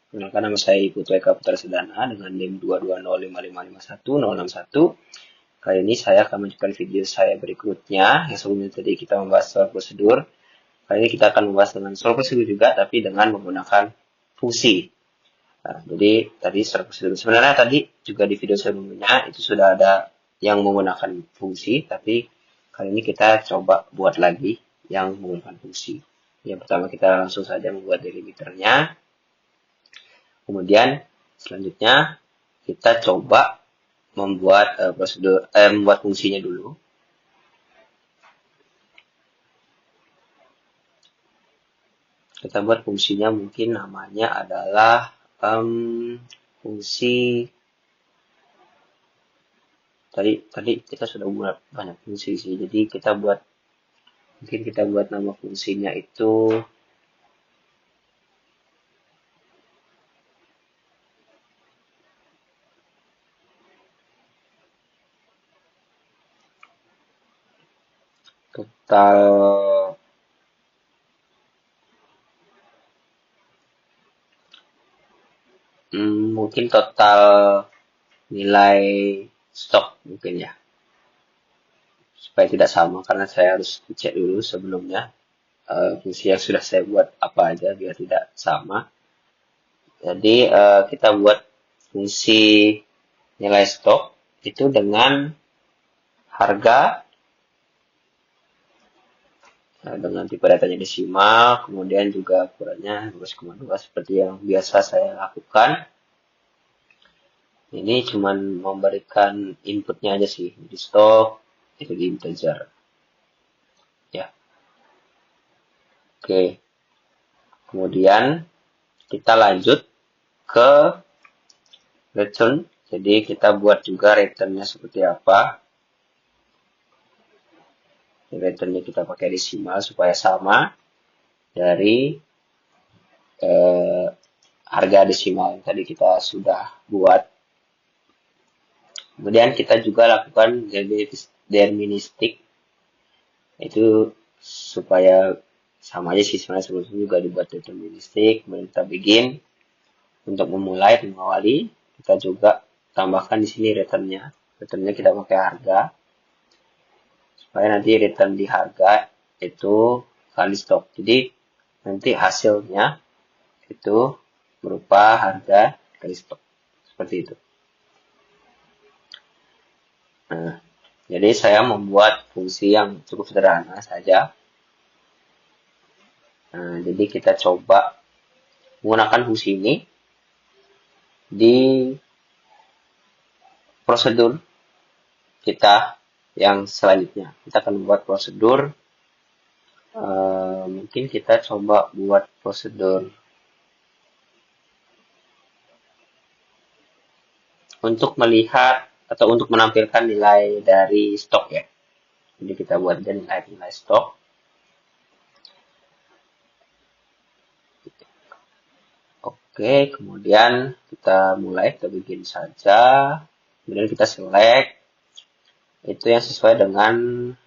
Gunakan nama saya Ibu Eka Putra Sedana dengan NIM 220555161. Kali ini saya akan menunjukkan video saya berikutnya. Yang sebelumnya tadi kita membahas soal prosedur. Kali ini kita akan membahas dengan soal prosedur juga, tapi dengan menggunakan fungsi. Nah, jadi tadi soal prosedur. Sebenarnya tadi juga di video sebelumnya itu sudah ada yang menggunakan fungsi, tapi kali ini kita coba buat lagi yang menggunakan fungsi. Yang pertama kita langsung saja membuat delimiternya. Kemudian selanjutnya kita coba membuat membuat fungsinya dulu. Kita buat fungsinya mungkin namanya adalah fungsi tadi kita sudah buat banyak fungsi sih. Jadi mungkin kita buat nama fungsinya itu total mungkin total nilai stok mungkin ya, supaya tidak sama karena saya harus cek dulu sebelumnya fungsi yang sudah saya buat apa aja biar tidak sama. Jadi kita buat fungsi nilai stok itu dengan harga dengan tipe datanya desimal, kemudian juga ukurannya 12,2 seperti yang biasa saya lakukan. Ini cuman memberikan inputnya aja sih, di stok itu di integer. Ya. Oke. Kemudian kita lanjut ke return. Jadi kita buat juga returnnya seperti apa. Returnnya kita pakai desimal supaya sama dari harga desimal yang tadi kita sudah buat. Kemudian kita juga lakukan deterministik, itu supaya sama aja sih sebenarnya sebelumnya juga dibuat deterministik. Kemudian kita begin untuk memulai mengawali, kita juga tambahkan di sini returnnya. Returnnya kita pakai harga supaya nanti return di harga itu kali stok. Jadi nanti hasilnya itu berupa harga kali stok seperti itu. Nah, jadi saya membuat fungsi yang cukup sederhana saja. Nah, jadi kita coba menggunakan fungsi ini di prosedur kita yang selanjutnya. Kita akan membuat prosedur. Mungkin kita coba buat prosedur untuk melihat atau untuk menampilkan nilai dari stok ya. Jadi kita buat nilai stok. Oke, kemudian kita mulai, kita bikin saja. Kemudian kita select itu yang sesuai dengan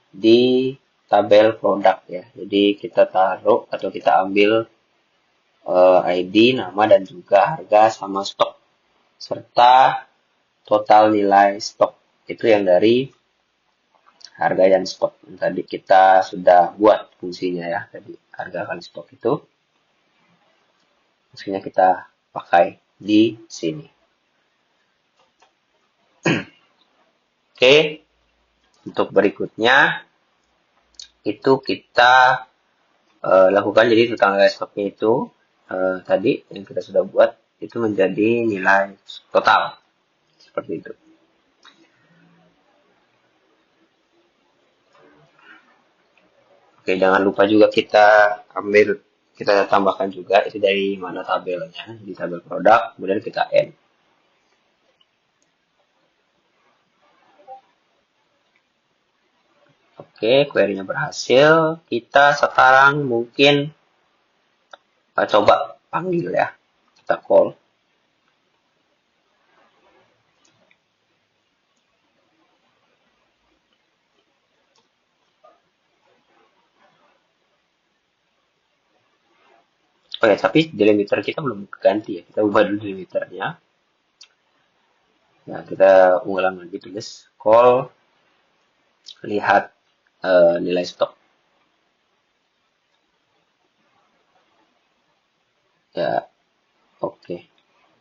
di tabel produk ya. Jadi kita taruh atau kita ambil ID, nama dan juga harga sama stok serta total nilai stok itu yang dari harga dan stok yang tadi kita sudah buat fungsinya ya. Jadi harga kali stok itu fungsinya kita pakai di sini. Oke, untuk berikutnya itu kita lakukan jadi total nilai stoknya itu tadi yang kita sudah buat itu menjadi nilai total seperti itu. Oke, jangan lupa juga kita tambahkan juga itu dari mana tabelnya, di tabel produk, kemudian kita add. Oke, query-nya berhasil. Kita sekarang mungkin coba panggil ya, kita call. Oh ya, tapi delimiter kita belum ganti ya. Kita ubah dulu delimiternya. Nah, kita ulang lagi, tulis call, lihat nilai stok. Ya, oke.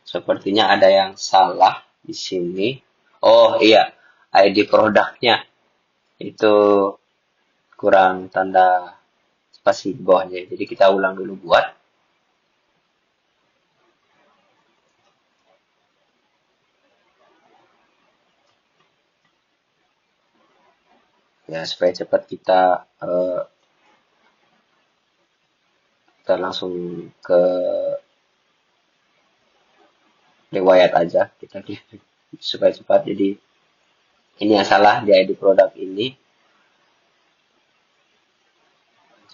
Sepertinya ada yang salah di sini. Oh iya, ID produknya itu kurang tanda spasi di bawahnya. Jadi kita ulang dulu buat. Ya, supaya cepat kita langsung ke riwayat aja. Kita supaya cepat. Jadi ini yang salah di ID produk ini.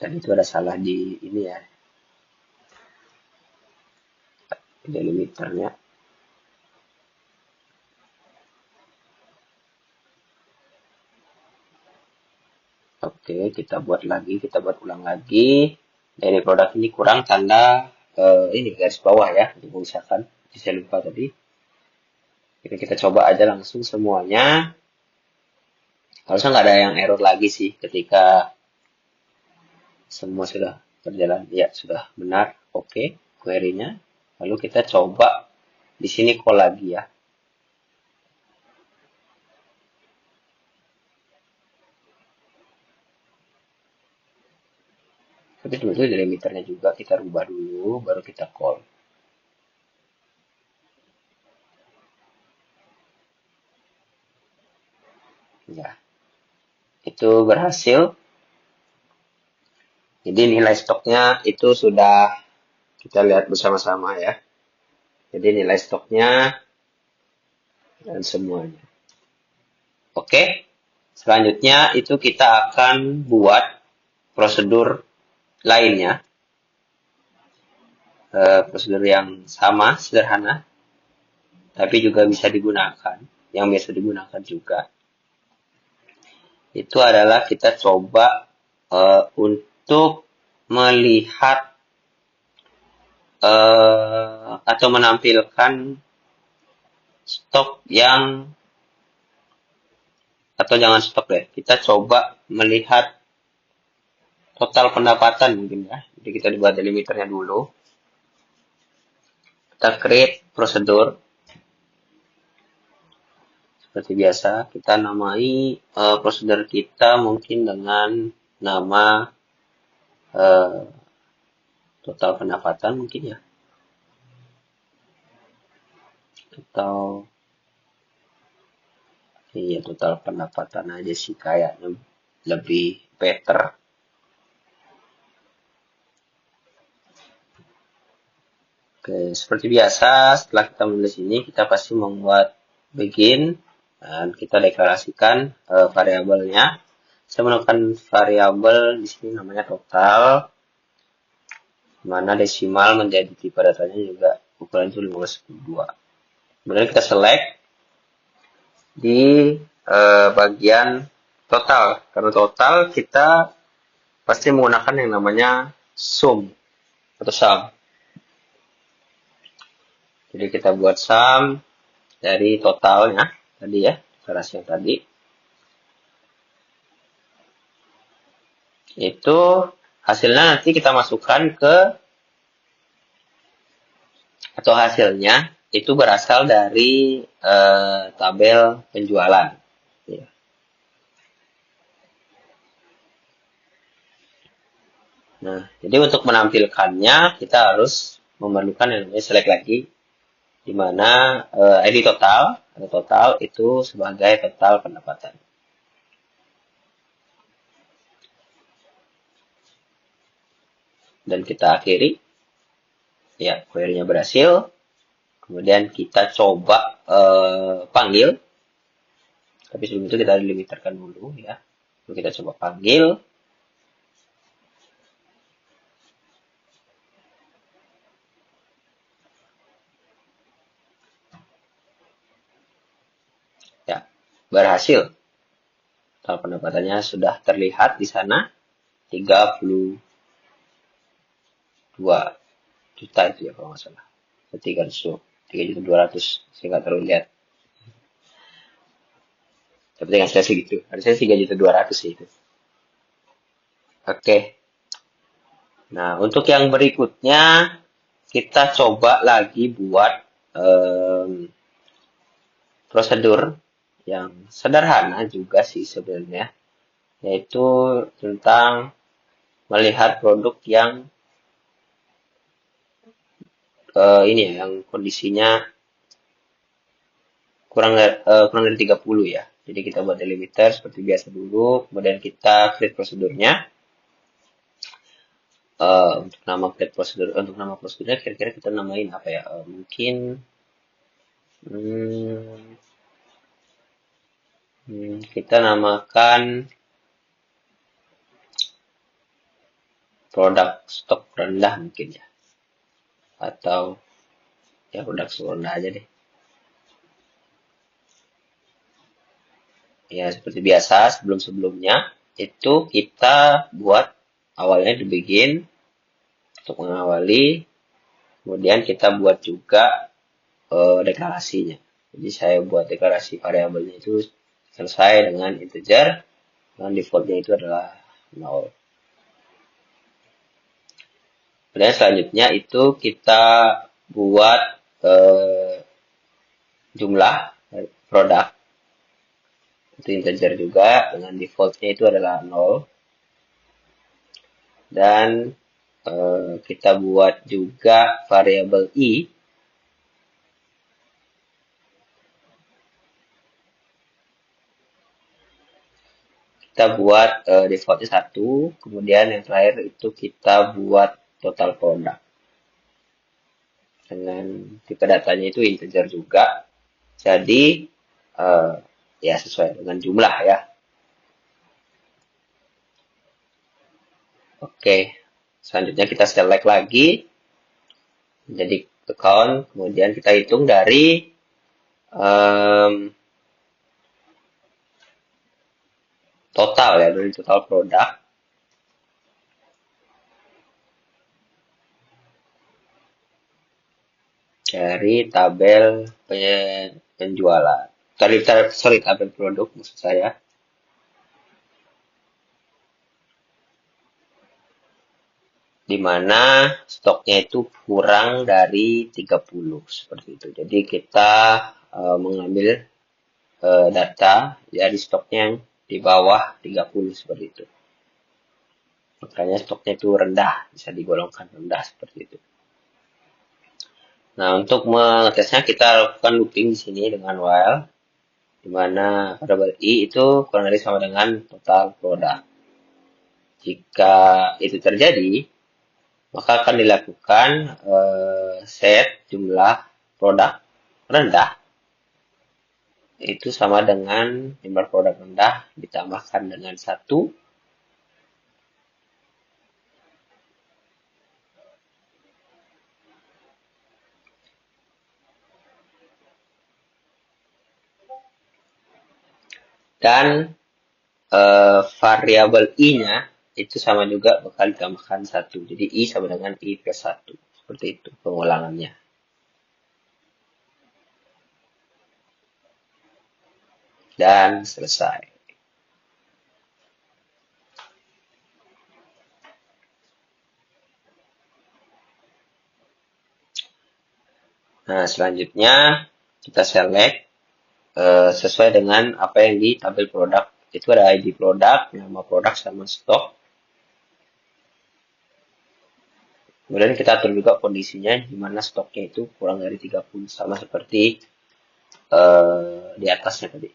Jadi itu ada salah di ini ya. Delimiternya. Oke, kita buat ulang lagi. Dari produk ini kurang tanda ini garis bawah ya, misalkan saya lupa tadi. Jadi kita coba aja langsung semuanya. Harusnya nggak ada yang error lagi sih ketika semua sudah berjalan. Ya, sudah benar. Oke, query-nya. Lalu kita coba di sini call lagi ya. Tapi sebetulnya delimiternya juga kita rubah dulu, baru kita call. Ya, itu berhasil. Jadi nilai stoknya itu sudah kita lihat bersama-sama ya. Jadi nilai stoknya dan semuanya. Oke, selanjutnya itu kita akan buat prosedur lainnya. Prosedur yang sama, sederhana, tapi juga bisa digunakan, yang biasa digunakan juga. Itu adalah kita coba untuk melihat atau menampilkan stok yang, atau jangan stok deh, kita coba melihat total pendapatan mungkin ya. Jadi kita buat delimiternya dulu. Kita create prosedur. Seperti biasa, kita namai prosedur kita mungkin dengan nama total pendapatan mungkin ya. Atau iya, total pendapatan aja sih kayaknya lebih better. Oke, seperti biasa setelah kita menulis ini kita pasti membuat begin dan kita deklarasikan variabelnya. Saya menemukan variabel di sini namanya total, mana desimal menjadi tipe datanya juga ukuran itu 15/2. Kemudian kita select di bagian total. Karena total kita pasti menggunakan yang namanya sum atau sum. Jadi kita buat sum dari totalnya tadi ya, deklarasi yang tadi. Itu hasilnya nanti kita masukkan ke, atau hasilnya itu berasal dari tabel penjualan. Ya. Nah, jadi untuk menampilkannya kita harus memerlukan yang namanya select lagi, di mana ID total atau total itu sebagai total pendapatan. Dan kita akhiri. Ya, query-nya berhasil. Kemudian kita coba panggil. Tapi sebelum itu kita delimiterkan dulu ya. Lalu kita coba panggil. Ya, berhasil. Total pendapatannya sudah terlihat di sana 32. juta itu ya kalau nggak salah. 3.200.000, saya nggak terlalu lihat. Tapi dengan saya segitu, harusnya 3.200.000 sih itu. Oke. Nah, untuk yang berikutnya kita coba lagi buat prosedur yang sederhana juga sih sebenarnya, yaitu tentang melihat produk yang ini ya, yang kondisinya kurang dari 30 ya. Jadi kita buat delimiter seperti biasa dulu, kemudian kita create prosedurnya. Untuk nama prosedurnya kira-kira kita namain apa ya? Mungkin kita namakan produk stok rendah mungkin ya, atau ya produk stok rendah aja deh. Ya seperti biasa sebelum-sebelumnya itu kita buat awalnya di begin untuk mengawali, kemudian kita buat juga deklarasinya. Jadi saya buat deklarasi variabelnya itu selesai dengan integer, dan defaultnya itu adalah 0. Kemudian selanjutnya itu kita buat jumlah produk, itu integer juga, dengan defaultnya itu adalah 0. Dan kita buat juga variabel i, kita buat defaultnya 1, kemudian yang terakhir itu kita buat total produk. Dengan tipe datanya itu integer juga. Jadi ya sesuai dengan jumlah ya. Oke, selanjutnya kita select lagi jadi account, kemudian kita hitung dari total ya, dari total produk. Dari tabel penjualan. Tabel produk maksud saya. Di mana stoknya itu kurang dari 30 seperti itu. Jadi kita mengambil data dari stoknya yang di bawah 30 seperti itu. Makanya stoknya itu rendah, bisa digolongkan rendah seperti itu. Nah, untuk mengetesnya kita lakukan looping di sini dengan while, di mana variabel i itu kurang dari sama dengan total produk. Jika itu terjadi, maka akan dilakukan set jumlah produk rendah itu sama dengan jumlah produk rendah ditambahkan dengan 1 dan variabel i-nya itu sama juga bakal ditambahkan 1. Jadi i sama dengan i plus 1. Seperti itu pengulangannya. Dan selesai. Nah, selanjutnya kita select sesuai dengan apa yang di tabel produk. Itu ada ID produk, nama produk sama stok. Kemudian kita atur juga kondisinya di mana stoknya itu kurang dari 30 sama seperti di atasnya tadi.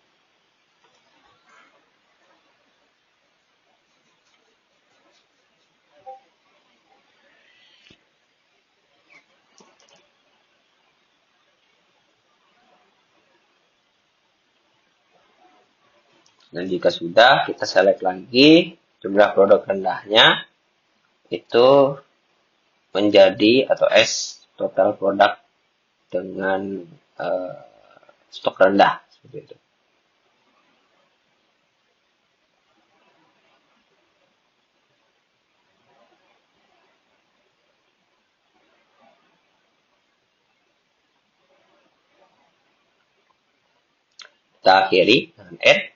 Dan jika sudah, kita select lagi jumlah produk rendahnya itu menjadi atau S total produk dengan stok rendah seperti itu. Kita akhiri dengan add.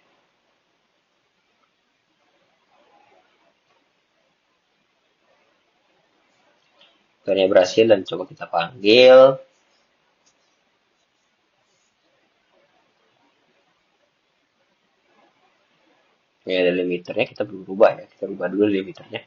Filenya berhasil dan coba kita panggil. Ini ada limiternya, kita belum rubah ya. Kita rubah dulu limiternya.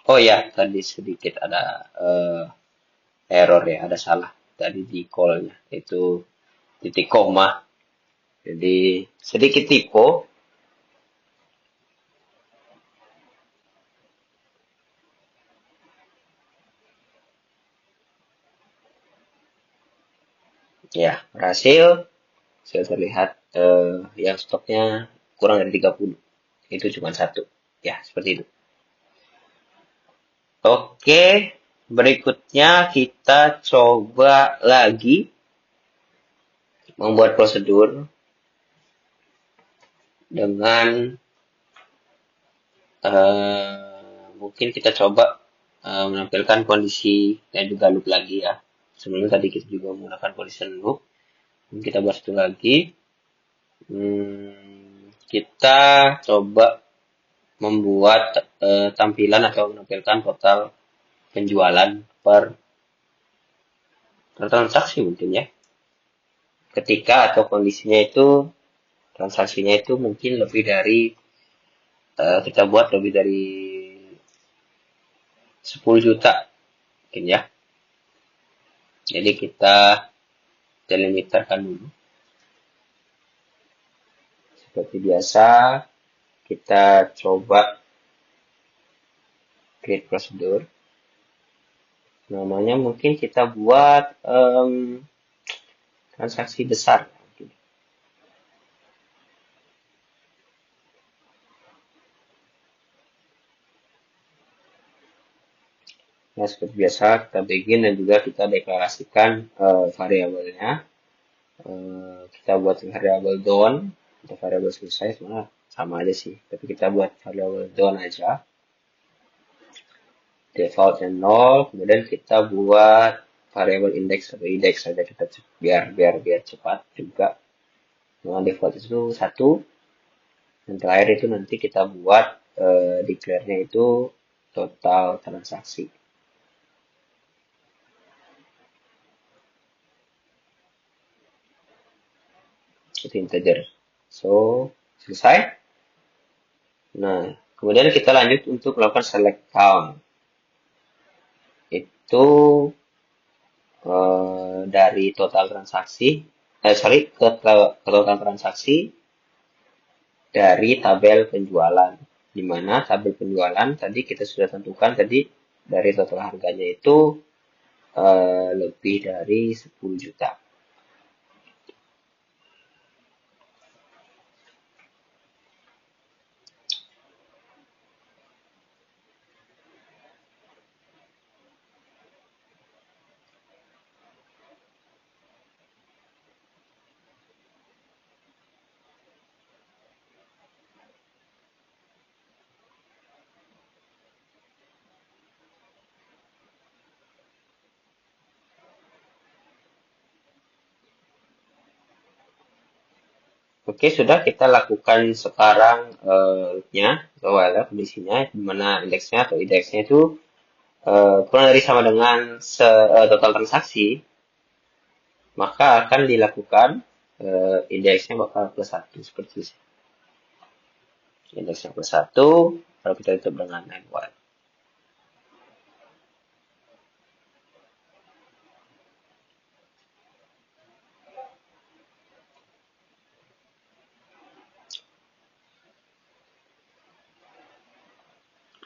Oh ya, tadi sedikit ada error ya, ada salah tadi di call-nya, itu titik koma. Jadi sedikit typo. Ya, berhasil. Saya terlihat yang stoknya kurang dari 30. Itu cuma satu. Ya, seperti itu. Oke, berikutnya kita coba lagi membuat prosedur dengan mungkin kita coba menampilkan kondisi dan juga loop lagi ya. Sebelumnya tadi kita juga menggunakan condition loop. Kita buat satu lagi. Kita coba membuat tampilan atau menampilkan total penjualan per transaksi mungkin ya. Ketika atau kondisinya itu transaksinya itu mungkin lebih dari kita buat lebih dari 10 juta mungkin ya. Jadi kita delimiterkan dulu. Seperti biasa, kita coba create prosedur. Namanya mungkin kita buat transaksi besar. Nah, seperti biasa kita begin dan juga kita deklarasikan variabelnya. Kita buat variabel done atau variabel selesai, sebenarnya sama aja sih. Tapi kita buat variabel done aja. Defaultnya 0, kemudian kita buat variabel index atau index saja kita biar cepat juga. Dengan default itu 1. Dan terakhir itu nanti kita buat declare-nya itu total transaksi. Itu integer. So, selesai. Nah, kemudian kita lanjut untuk melakukan select count. Itu dari total transaksi, ke total transaksi dari tabel penjualan. Di mana tabel penjualan tadi kita sudah tentukan tadi dari total harganya itu lebih dari 10 juta. Oke, sudah kita lakukan sekarang nya while kondisinya di mana indeksnya atau indeksnya itu kurang dari sama dengan total transaksi, maka akan dilakukan indeksnya bakal plus 1 seperti itu. Indeksnya plus 1, kalau kita tutup dengan and while.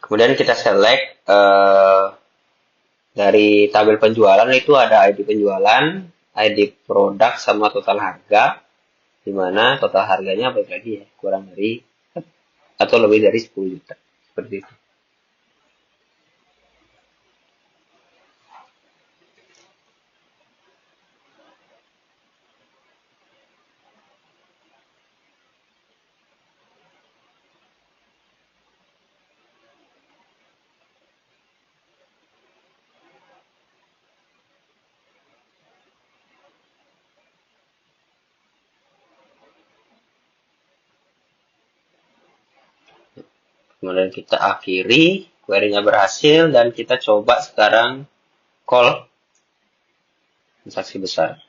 Kemudian kita select dari tabel penjualan itu ada ID penjualan, ID produk sama total harga, di mana total harganya balik lagi ya kurang dari atau lebih dari 10 juta seperti itu. Kemudian kita akhiri, query-nya berhasil, dan kita coba sekarang call transaksi besar.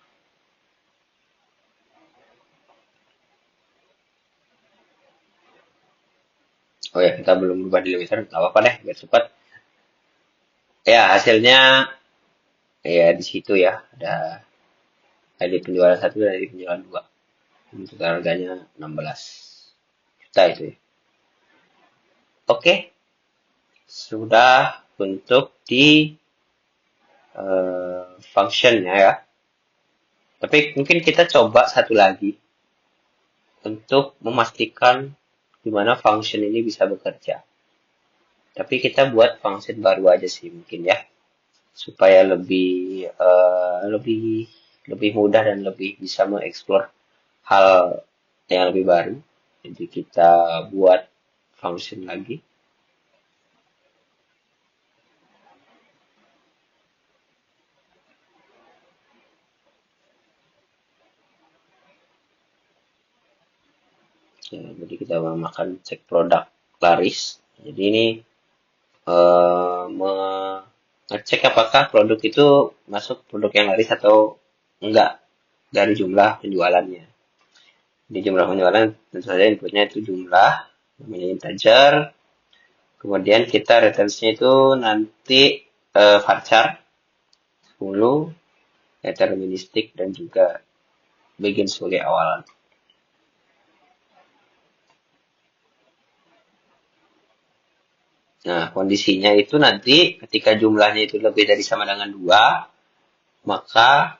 Oh ya, kita belum berubah delimiter, nggak apa-apa deh, biar cepat. Ya, hasilnya ya di situ ya, ada ID penjualan 1 dan ID penjualan 2. Untuk harganya 16 juta itu ya. Oke, sudah untuk di functionnya ya. Tapi mungkin kita coba satu lagi untuk memastikan gimana function ini bisa bekerja. Tapi kita buat function baru aja sih mungkin ya, supaya lebih mudah dan lebih bisa mengeksplor hal yang lebih baru. Jadi kita buat function lagi. Ya, jadi kita memakan cek produk laris. Jadi ini ngecek apakah produk itu masuk produk yang laris atau enggak dari jumlah penjualannya. Di jumlah penjualan tentu saja inputnya itu jumlah, namanya integer. Kemudian kita returns-nya itu nanti varchar 10, deterministik, dan juga begin sebagai awalan. Nah, kondisinya itu nanti ketika jumlahnya itu lebih dari sama dengan 2, maka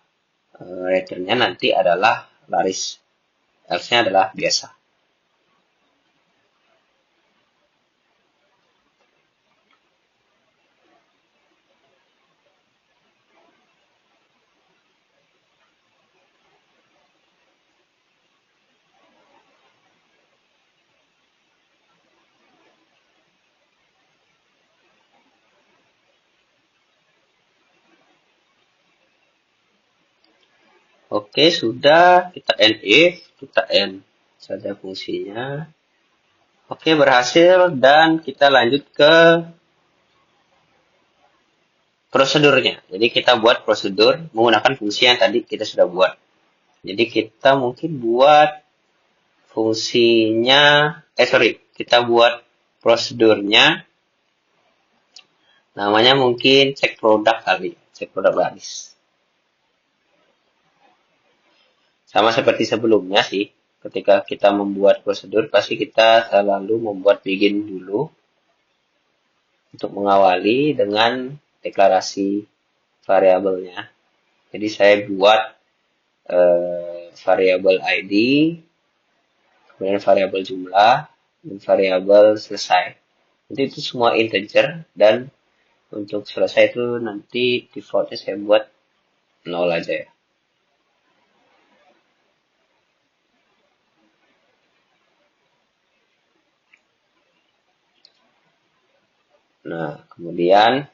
returnnya nanti adalah laris. Else-nya adalah biasa. Oke, sudah. Kita end if, kita end saja fungsinya. Oke, berhasil, dan kita lanjut ke prosedurnya. Jadi kita buat prosedur menggunakan fungsi yang tadi kita sudah buat. Jadi kita mungkin buat fungsinya, kita buat prosedurnya, namanya mungkin cek produk kali, cek produk laris. Sama seperti sebelumnya sih, ketika kita membuat prosedur, pasti kita selalu membuat begin dulu untuk mengawali dengan deklarasi variabelnya. Jadi saya buat variabel ID, kemudian variabel jumlah, dan variabel selesai. Jadi itu semua integer, dan untuk selesai itu nanti defaultnya saya buat 0 aja ya. Nah, kemudian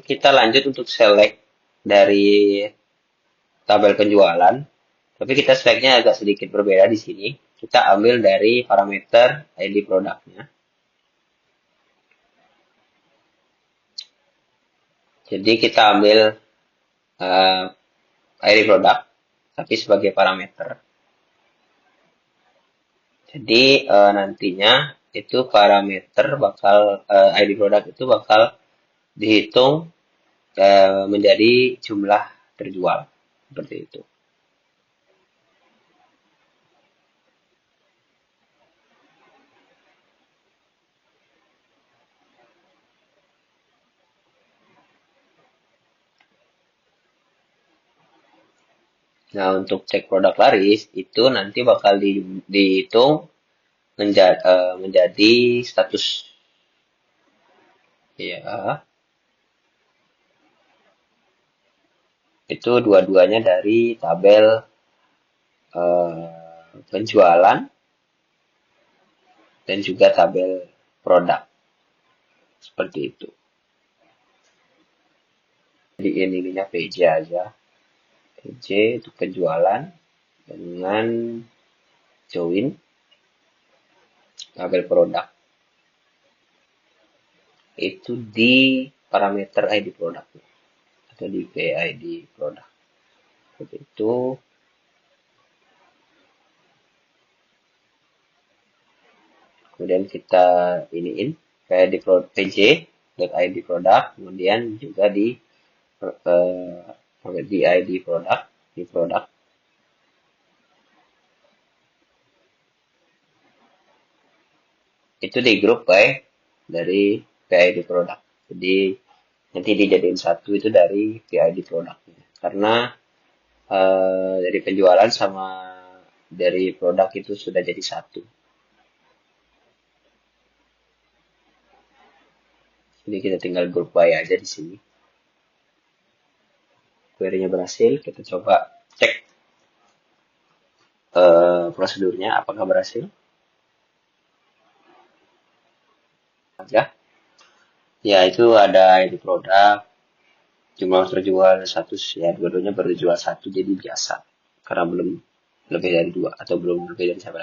kita lanjut untuk select dari tabel penjualan. Tapi kita selectnya agak sedikit berbeda di sini. Kita ambil dari parameter ID produknya. Jadi kita ambil ID produk, tapi sebagai parameter. Jadi nantinya itu parameter bakal ID produk itu bakal dihitung menjadi jumlah terjual, seperti itu. Nah, untuk cek produk laris itu nanti bakal dihitung menjadi status. Ya, itu dua-duanya dari tabel penjualan dan juga tabel produk, seperti itu. Jadi ininya PJ aja, PJ untuk penjualan dengan join. tabel produk itu di parameter ID produk atau di PID produk. Seperti itu. Kemudian kita iniin PJ .id produk, kemudian juga di ID produk, di produk. Itu di grup by dari PID produk. Jadi nanti dijadiin satu itu dari PID produknya. Karena dari penjualan sama dari produk itu sudah jadi satu. Jadi kita tinggal grup by aja di sini. Query-nya berhasil, kita coba cek prosedurnya apakah berhasil. Ya itu ada ID produk, jumlah terjual 100, ya dua-duanya baru jual 1, jadi biasa karena belum lebih dari 2 atau belum lebih dari 1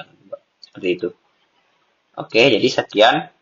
seperti itu. Oke, jadi sekian